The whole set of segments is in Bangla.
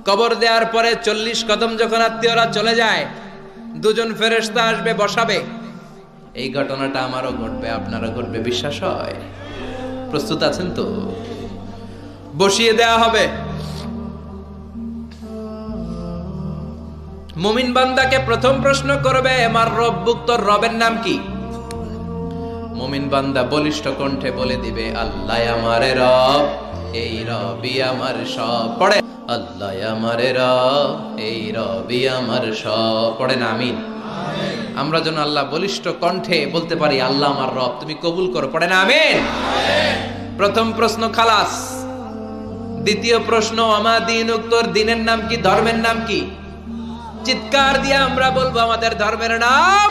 কবর দেওয়ার পরে 40 কদম যখন আত্মীয়রা চলে যায়, দুজন ফেরেশতা আসবে, বসাবে। এই ঘটনাটা আমারও ঘটবে, আপনারও ঘটবে, বিশ্বাস হয়? প্রস্তুত আছেন তো? বসিয়ে দেয়া হবে। মুমিন বান্দাকে প্রথম প্রশ্ন করবে, আমার রব্বুক, তোর রবের নাম কি? মুমিন বান্দা বলিষ্ঠ কণ্ঠে বলে দিবে, আল্লাহ আমারে রব, এই রবি আমার সব। পড়ে, আল্লাহ আমারে রব, এই রবি আমার সব। পড়েন আমিন। আমরা যেন আল্লাহ বলিষ্ঠ কণ্ঠে বলতে পারি, আল্লাহ আমার রব, তুমি কবুল করো। পড়েন আমিন। প্রথম প্রশ্ন খালাস। দ্বিতীয় প্রশ্ন, আমা দীনুক, তোর দিনের নাম কি, ধর্মের নাম কি? চিৎকার দিয়ে আমরা বলবো, আমাদের ধর্মের নাম।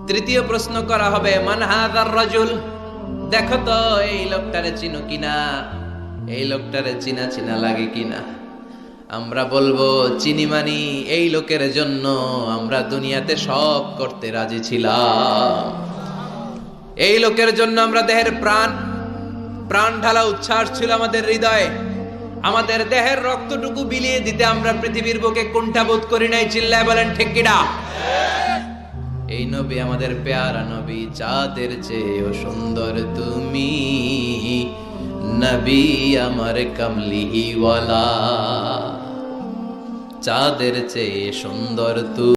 তৃতীয় প্রশ্ন করা হবে, মান হাযার রাজুল, দেখো তো এই লোকটারে চিনো কিনা, এই লোকটারে চিনা চিনা লাগে কিনা। আমরা বলবো, চিনি মানি, এই লোকের জন্য আমরা দুনিয়াতে সব করতে রাজি ছিলাম। এই লোকের জন্য আমরা দেহের প্রাণ ঢালা উচ্ছ্বাস ছিল আমাদের হৃদয়ে। আমাদের দেহের রক্তটুকু বিলিয়ে দিতে আমরা পৃথিবীর বুকে কুণ্ঠাবোধ করি নাই। চিল্লায় বলেন ঠিক কিনা? এই নবী আমাদের পেয়ারা নবী, চাঁদের চেয়েও সুন্দর তুমি, নবী আমার কামলিওয়ালা, চাঁদের চেয়ে সুন্দর তুমি।